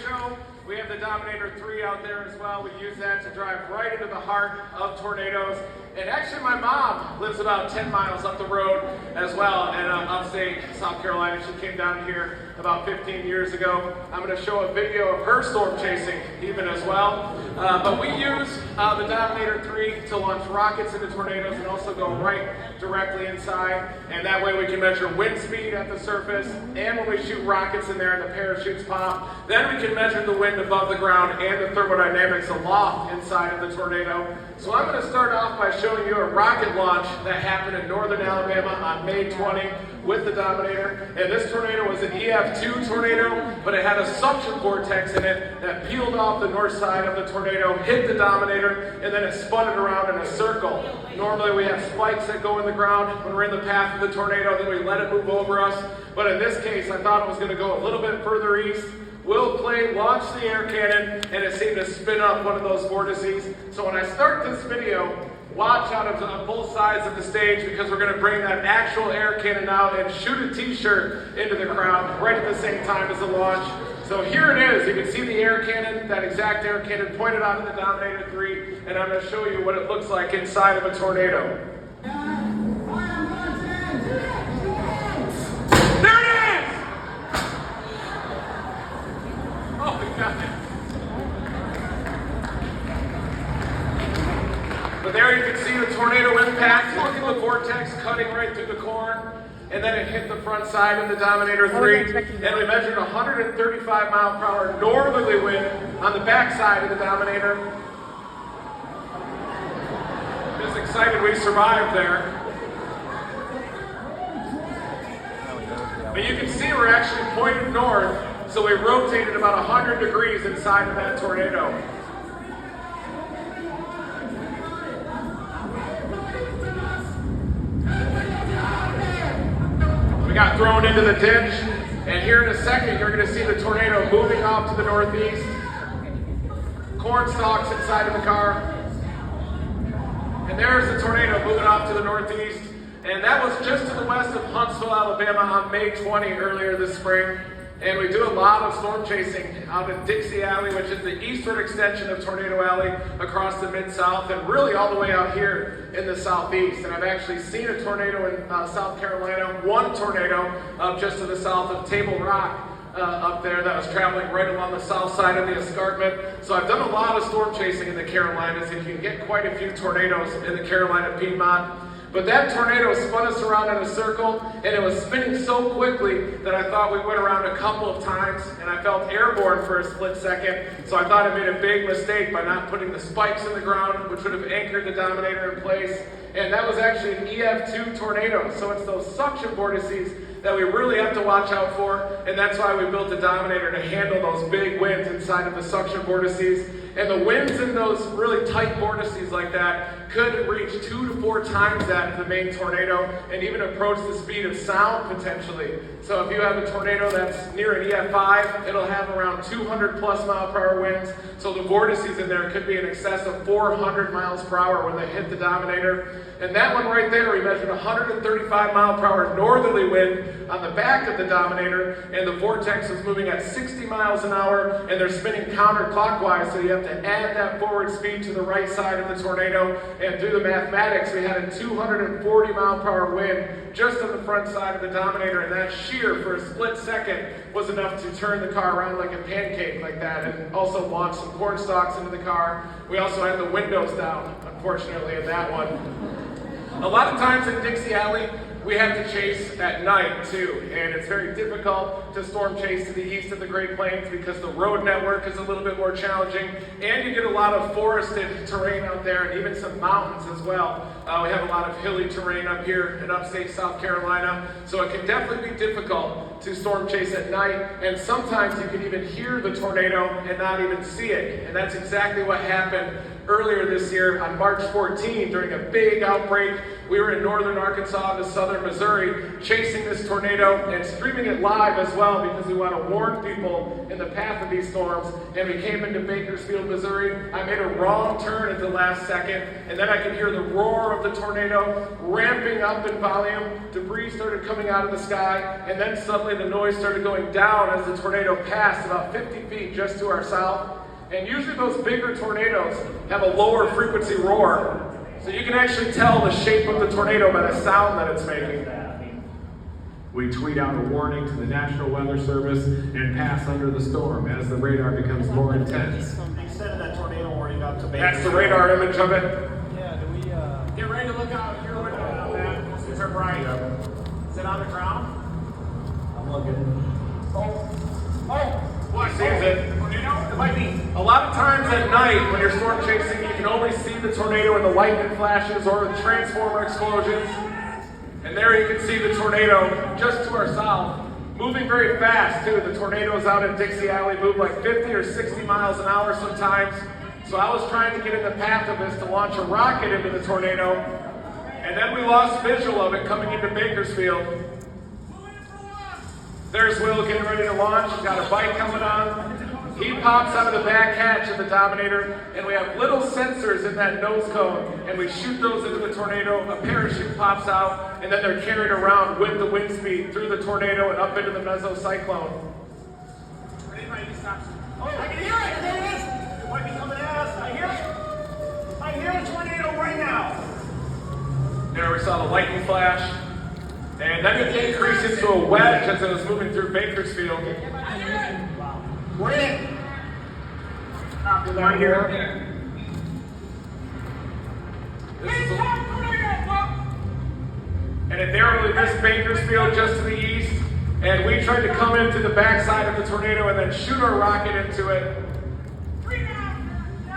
show. We have the Dominator 3 out there as well. We use that to drive right into the heart of tornadoes. And actually my mom lives about 10 miles up the road as well in upstate South Carolina. She came down here about 15 years ago. I'm going to show a video of her storm chasing even as well. But we use the Dominator 3 to launch rockets into tornadoes and also go right directly inside. And that way we can measure wind speed at the surface. And when we shoot rockets in there and the parachutes pop, then we can measure the wind above the ground and the thermodynamics aloft inside of the tornado. So I'm going to start off by showing you a rocket launch that happened in northern Alabama on May 20 with the Dominator. And this tornado was an EF2 tornado, but it had a suction vortex in it that peeled off the north side of the tornado, hit the Dominator, and then it spun it around in a circle. Normally we have spikes that go in the ground when we're in the path of the tornado, then we let it move over us. But in this case, I thought it was going to go a little bit further east. Will Clay launched the air cannon, and it seemed to spin up one of those vortices. So when I start this video, watch out of both sides of the stage because we're going to bring that actual air cannon out and shoot a t-shirt into the crowd right at the same time as the launch. So here it is. You can see the air cannon, that exact air cannon pointed out of the Dominator 3, and I'm going to show you what it looks like inside of a tornado. But there you can see the tornado impact. Look at the vortex cutting right through the corn. And then it hit the front side of the Dominator 3. And we measured 135 mile per hour northerly wind on the back side of the Dominator. Just excited we survived there. But you can see we're actually pointed north. So we rotated about 100 degrees inside of that tornado. We got thrown into the ditch, and here in a second you're going to see the tornado moving off to the northeast. Corn stalks inside of the car. And there's the tornado moving off to the northeast. And that was just to the west of Huntsville, Alabama on May 20 earlier this spring. And we do a lot of storm chasing out in Dixie Alley, which is the eastern extension of Tornado Alley across the Mid-South and really all the way out here in the Southeast. And I've actually seen a tornado in South Carolina, one tornado just to the south of Table Rock up there that was traveling right along the south side of the escarpment. So I've done a lot of storm chasing in the Carolinas, and you can get quite a few tornadoes in the Carolina Piedmont. But that tornado spun us around in a circle, and it was spinning so quickly that I thought we went around a couple of times, and I felt airborne for a split second. So I thought I made a big mistake by not putting the spikes in the ground, which would have anchored the Dominator in place. And that was actually an EF2 tornado. So it's those suction vortices that we really have to watch out for, and that's why we built the Dominator, to handle those big winds inside of the suction vortices. And the winds in those really tight vortices like that could reach 2 to 4 times that of the main tornado and even approach the speed of sound potentially. So if you have a tornado that's near an EF5, it'll have around 200 plus mile per hour winds. So the vortices in there could be in excess of 400 miles per hour when they hit the Dominator. And that one right there, we measured 135 mile per hour northerly wind on the back of the Dominator, and the vortex was moving at 60 miles an hour, and they're spinning counterclockwise, so you have to add that forward speed to the right side of the tornado. And through the mathematics, we had a 240 mile per hour wind just on the front side of the Dominator, and that shear for a split second was enough to turn the car around like a pancake like that, and also launch some corn stalks into the car. We also had the windows down, unfortunately, in that one. A lot of times in Dixie Alley, we have to chase at night too, and it's very difficult to storm chase to the east of the Great Plains because the road network is a little bit more challenging, and you get a lot of forested terrain out there and even some mountains as well. We have a lot of hilly terrain up here in upstate South Carolina, so it can definitely be difficult to storm chase at night, and sometimes you can even hear the tornado and not even see it, and that's exactly what happened earlier this year on March 14 during a big outbreak. We were in northern Arkansas to southern Missouri chasing this tornado and streaming it live as well well because we want to warn people in the path of these storms. And we came into Bakersfield, Missouri. I made a wrong turn at the last second, and then I could hear the roar of the tornado ramping up in volume. Debris started coming out of the sky, and then suddenly the noise started going down as the tornado passed about 50 feet just to our south. And usually those bigger tornadoes have a lower frequency roar. So you can actually tell the shape of the tornado by the sound that it's making. We tweet out a warning to the National Weather Service and pass under the storm as the radar becomes more intense. You sent that tornado warning up to Bakersfield. That's the radar image of it. Yeah, do we, Get ready to look out your window on that. These are bright. is it on the ground? I'm looking. What is it? Tornado? It might be. A lot of times at night when you're storm chasing, you can only see the tornado in the lightning flashes or the transformer explosions. And there you can see the tornado just to our south, moving very fast too. The tornadoes out in Dixie Alley move like 50 or 60 miles an hour sometimes. So I was trying to get in the path of this to launch a rocket into the tornado. And then we lost visual of it coming into Bakersfield. There's Will getting ready to launch. He's got a bike coming on. He pops out of the back hatch of the Dominator, and we have little sensors in that nose cone, and we shoot those into the tornado. A parachute pops out, and then they're carried around with the wind speed through the tornado and up into the mesocyclone. Anybody stops? Oh, I can hear it! There it is! It might be coming at us. I hear it! I hear the tornado right now! There we saw the lightning flash, and then it increased into a wedge as it was moving through Bakersfield. We're in! Right here. And it narrowly missed Bakersfield just to the east, and we tried to come into the backside of the tornado and then shoot our rocket into it.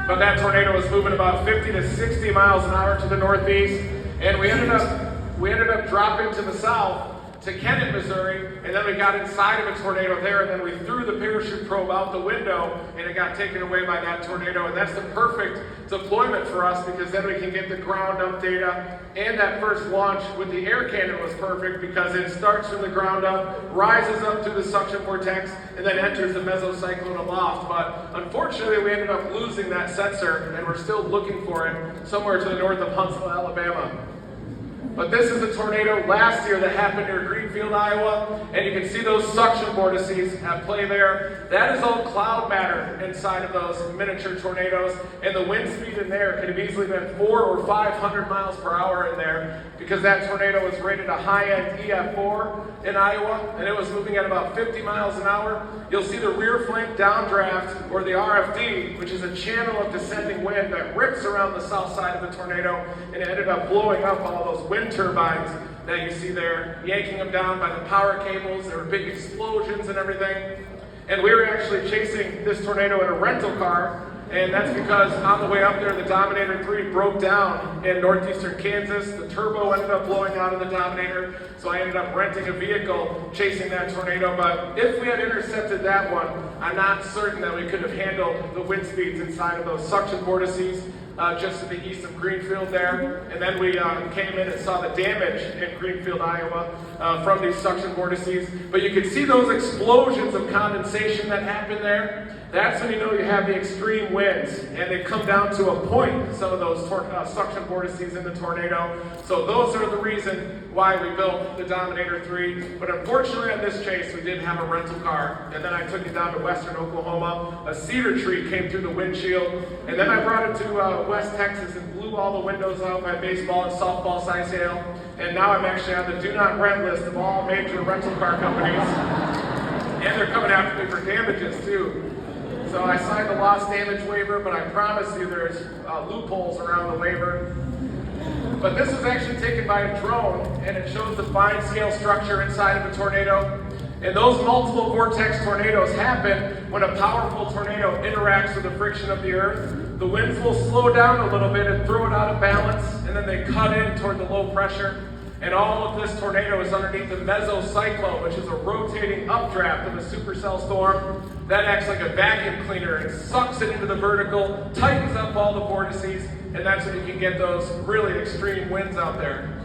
But that tornado was moving about 50 to 60 miles an hour to the northeast, and we ended up dropping to the south to Kennett, Missouri, and then we got inside of a tornado there, and then we threw the parachute probe out the window, and it got taken away by that tornado. And that's the perfect deployment for us because then we can get the ground up data. And that first launch with the air cannon was perfect because it starts from the ground up, rises up through the suction vortex, and then enters the mesocyclone aloft. But unfortunately, we ended up losing that sensor, and we're still looking for it somewhere to the north of Huntsville, Alabama. But this is a tornado last year that happened near Greenfield, Iowa, and you can see those suction vortices at play there. That is all cloud matter inside of those miniature tornadoes, and the wind speed in there could have easily been 400 or 500 miles per hour in there because that tornado was rated a high-end EF4 in Iowa, and it was moving at about 50 miles an hour. You'll see the rear flank downdraft, or the RFD, which is a channel of descending wind that rips around the south side of the tornado, and it ended up blowing up all those wind turbines that you see there, yanking them down by the power cables. There were big explosions and everything. And we were actually chasing this tornado in a rental car, and that's because on the way up there, the Dominator 3 broke down in northeastern Kansas. The turbo ended up blowing out of the Dominator, so I ended up renting a vehicle chasing that tornado. But if we had intercepted that one, I'm not certain that we could have handled the wind speeds inside of those suction vortices just to the east of Greenfield there. And then we came in and saw the damage in Greenfield, Iowa from these suction vortices. But you can see those explosions of condensation that happen there. That's when you know you have the extreme winds, and they come down to a point, some of those suction vortices in the tornado. So those are the reason why we built the Dominator 3. But unfortunately on this chase, we didn't have a rental car. And then I took it down to western Oklahoma. A cedar tree came through the windshield. And then I brought it to West Texas and blew all the windows out by baseball and softball size hail. And now I'm actually on the do not rent list of all major rental car companies. And they're coming after me for damages too. So I signed the lost damage waiver, but I promise you there's loopholes around the waiver. But this was actually taken by a drone, and it shows the fine scale structure inside of a tornado. And those multiple vortex tornadoes happen when a powerful tornado interacts with the friction of the earth. The winds will slow down a little bit and throw it out of balance, and then they cut in toward the low pressure. And all of this tornado is underneath the mesocyclone, which is a rotating updraft of a supercell storm that acts like a vacuum cleaner and sucks it into the vertical, tightens up all the vortices, and that's when you can get those really extreme winds out there.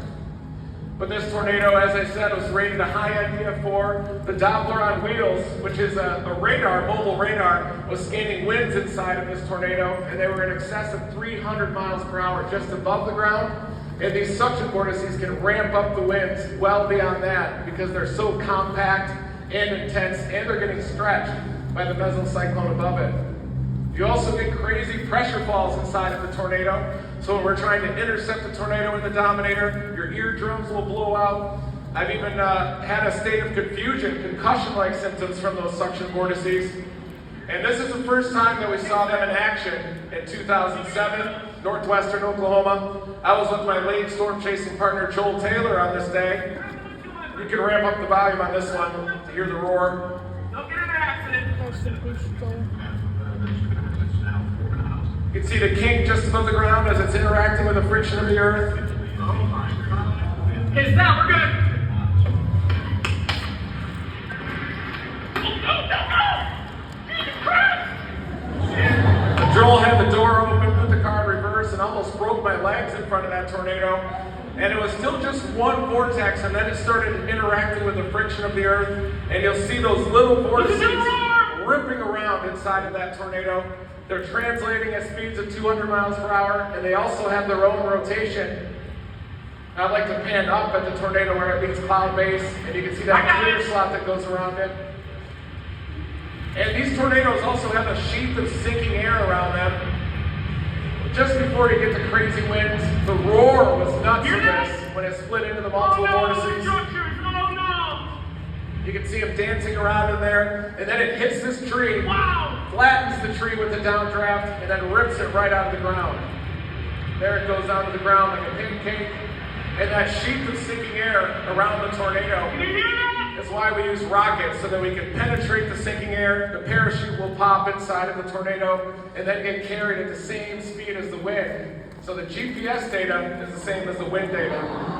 But this tornado, as I said, was rated a high idea for the Doppler on wheels, which is a radar, mobile radar, was scanning winds inside of this tornado, and they were in excess of 300 miles per hour just above the ground. And these suction vortices can ramp up the winds well beyond that because they're so compact and intense, and they're getting stretched by the mesocyclone above it. You also get crazy pressure falls inside of the tornado. So when we're trying to intercept the tornado in the Dominator, your eardrums will blow out. I've even had a state of confusion, concussion-like symptoms from those suction vortices. And this is the first time that we saw them in action in 2007, northwestern Oklahoma. I was with my late storm chasing partner Joel Taylor on this day. You can ramp up the volume on this one to hear the roar. Don't get in an accident. You can see the kink just above the ground as it's interacting with the friction of the earth. Okay, stop, we're good. Joel had the door open, put the car in reverse, and almost broke my legs in front of that tornado. And it was still just one vortex, and then it started interacting with the friction of the earth. And you'll see those little vortices ripping around inside of that tornado. They're translating at speeds of 200 miles per hour, and they also have their own rotation. I'd like to pan up at the tornado where it meets cloud base, and you can see that clear slot that goes around it. And these tornadoes also have a sheath of sinking air around them. Just before you get to crazy winds, the roar was nuts in this when it split into the multiple vortices. You can see them dancing around in there, and then it hits this tree, flattens the tree with the downdraft, and then rips it right out of the ground. There it goes down to the ground like a pancake. And that sheath of sinking air around the tornado is why we use rockets, so that we can penetrate the sinking air, the parachute will pop inside of the tornado, and then get carried at the same speed as the wind. So the GPS data is the same as the wind data.